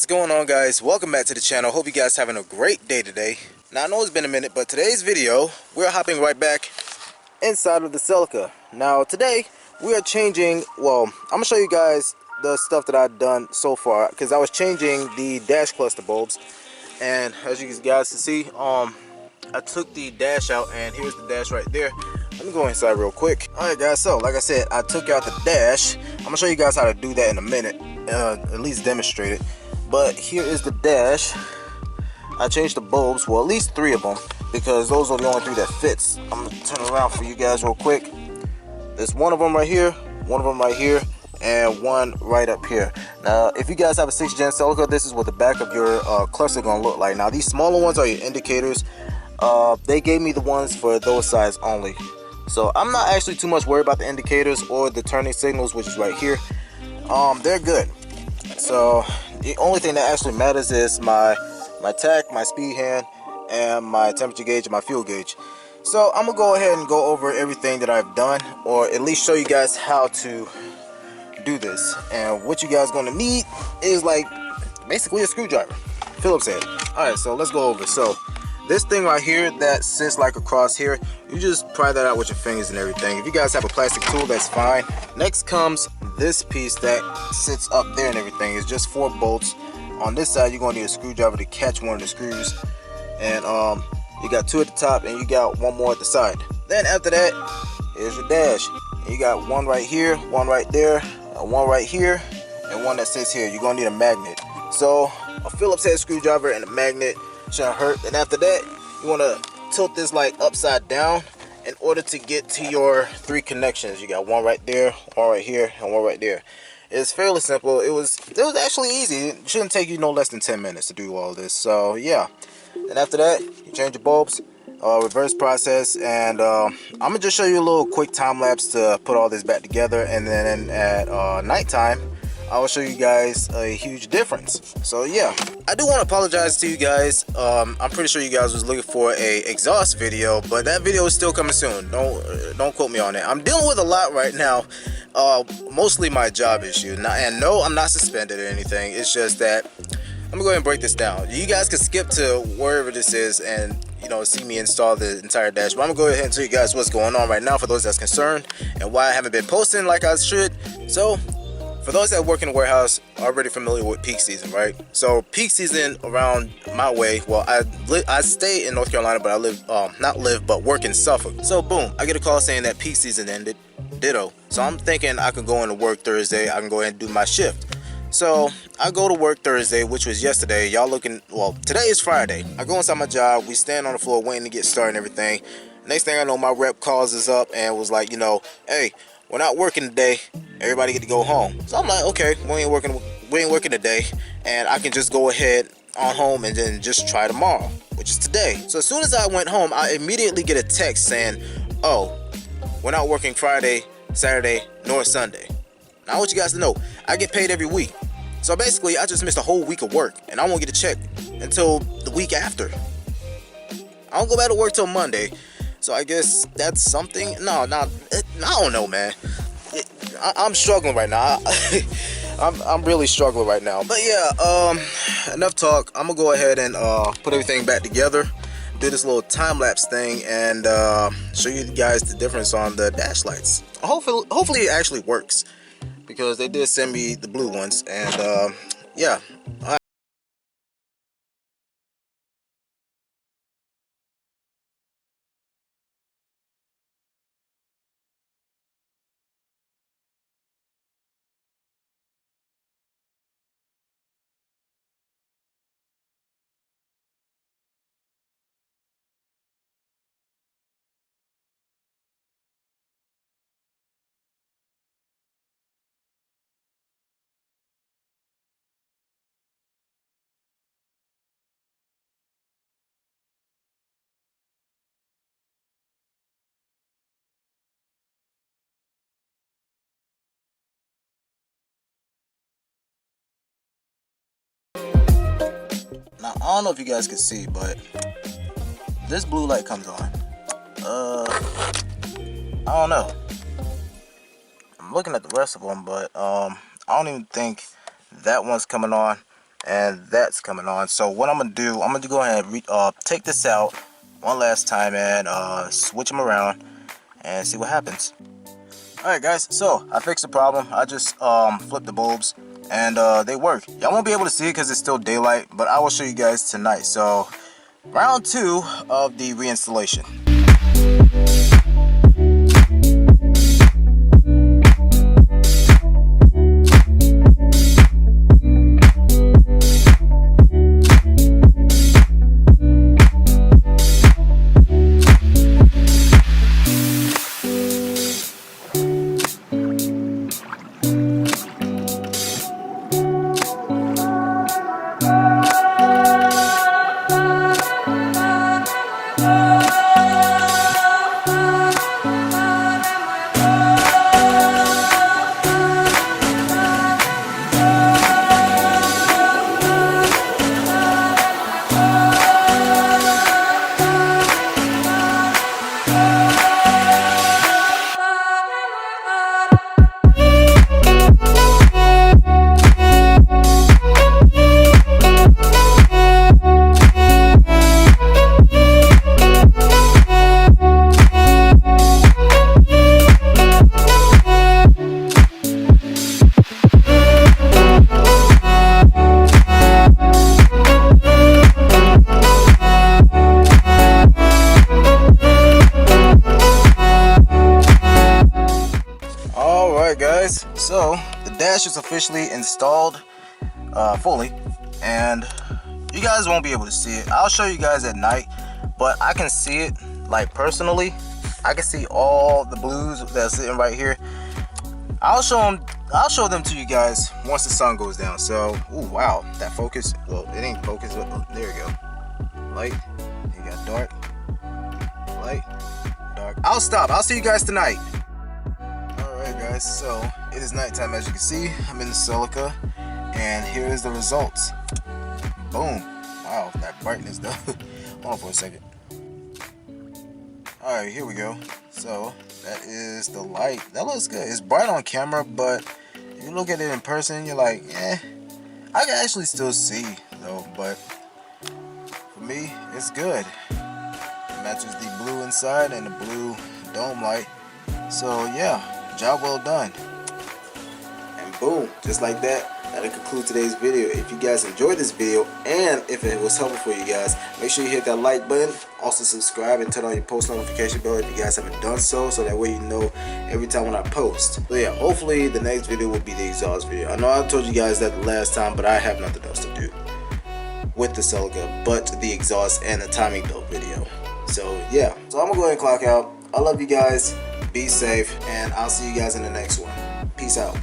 going on, guys? Welcome back to the channel. Hope you guys having a great day today. Now I know it's been a minute, but today's video we're hopping right back inside of the Celica. Now today we are changing, well, I'm gonna show you guys the stuff that I've done so far, because I was changing the dash cluster bulbs, and as you guys can see, I took the dash out, and here's the dash right there. Let me go inside real quick. Alright guys, so like I said, I took out the dash. I'm gonna show you guys how to do that in a minute, at least demonstrate it. But here is the dash. I changed the bulbs, well, at least 3 of them, because those are the only 3 that fits. I'm gonna turn around for you guys real quick. There's one of them right here, one of them right here, and one right up here. Now if you guys have a 6th gen Celica, this is what the back of your cluster gonna look like. Now these smaller ones are your indicators. They gave me the ones for those size only, so I'm not actually too much worried about the indicators or the turning signals, which is right here. They're good. So the only thing that actually matters is my tach, my speed hand, and my temperature gauge and my fuel gauge. So I'm gonna go ahead and go over everything that I've done, or at least show you guys how to do this. And what you guys gonna need is like basically a screwdriver, Phillips head. Alright, so let's go over. So this thing right here that sits like across here, you just pry that out with your fingers and everything. If you guys have a plastic tool, that's fine. Next comes this piece that sits up there and everything. It's just 4 bolts. On this side, you're gonna need a screwdriver to catch one of the screws. And you got 2 at the top, and you got 1 more at the side. Then after that, here's your dash. And you got 1 right here, 1 right there, 1 right here, and 1 that sits here. You're gonna need a magnet. So a Phillips head screwdriver and a magnet shouldn't hurt. And after that, you want to tilt this like upside down in order to get to your 3 connections. You got 1 right there, 1 right here, and 1 right there. It's fairly simple. It was actually easy. It shouldn't take you no less than 10 minutes to do all this. So yeah. And after that, you change your bulbs, reverse process, and I'm gonna just show you a little quick time lapse to put all this back together. And then at nighttime, I will show you guys a huge difference. So yeah, I do want to apologize to you guys. I'm pretty sure you guys was looking for a exhaust video, but that video is still coming soon. Don't quote me on it. I'm dealing with a lot right now, mostly my job issue. And no, I'm not suspended or anything. It's just that I'm gonna go ahead and break this down. You guys can skip to wherever this is and see me install the entire dash, but I'm gonna go ahead and tell you guys what's going on right now for those that's concerned and why I haven't been posting like I should. So for those that work in the warehouse, are already familiar with peak season, right? So peak season around my way, well, I stay in North Carolina, but I work in Suffolk. So boom, I get a call saying that peak season ended, ditto. So I'm thinking I can go into work Thursday, I can go ahead and do my shift. So I go to work Thursday, which was yesterday. Y'all looking, well, today is Friday. I go inside my job, we stand on the floor waiting to get started and everything. Next thing I know, my rep calls us up and was like, hey, we're not working today, everybody get to go home. So I'm like, okay, we ain't working today, and I can just go ahead on home and then just try tomorrow, which is today. So as soon as I went home, I immediately get a text saying, oh, we're not working Friday, Saturday, nor Sunday. Now I want you guys to know, I get paid every week. So basically, I just missed a whole week of work, and I won't get a check until the week after. I don't go back to work till Monday. So I guess that's something. No, I don't know, man. I'm struggling right now. I'm really struggling right now. But yeah, enough talk. I'm gonna go ahead and put everything back together, do this little time lapse thing, and show you guys the difference on the dash lights. Hopefully it actually works, because they did send me the blue ones, and yeah. Now I don't know if you guys can see, but this blue light comes on. I don't know. I'm looking at the rest of them, but I don't even think that one's coming on, and that's coming on. So what I'm gonna do, I'm gonna go ahead and take this out one last time and switch them around and see what happens. Alright guys, so I fixed the problem. I just flipped the bulbs and they work. Y'all won't be able to see it because it's still daylight, but I will show you guys tonight. So round 2 of the reinstallation. Alright guys, so the dash is officially installed fully, and you guys won't be able to see it. I'll show you guys at night, but I can see it, like personally. I can see all the blues that's sitting right here. I'll show them to you guys once the sun goes down. So, ooh, wow, that focus. Well, it ain't focus. Oh, there we go. Light. You got dark. Light. Dark. I'll stop. I'll see you guys tonight. Alright guys, so it is nighttime. As you can see, I'm in the Celica, and here is the results. Boom. Wow, that brightness though. Hold on for a second. Alright, here we go. So that is the light. That looks good. It's bright on camera, but if you look at it in person, you're like, I can actually still see though, but for me, it's good. It matches the blue inside and the blue dome light. So yeah, job well done. And boom, just like that, that'll conclude today's video. If you guys enjoyed this video and if it was helpful for you guys, make sure you hit that like button. Also subscribe and turn on your post notification bell if you guys haven't done so that way you know every time when I post. So yeah, hopefully the next video will be the exhaust video. I know I told you guys that the last time, but I have nothing else to do with the Celica but the exhaust and the timing belt video. So yeah, so I'm gonna go ahead and clock out. I love you guys, be safe, and I'll see you guys in the next one. Peace out.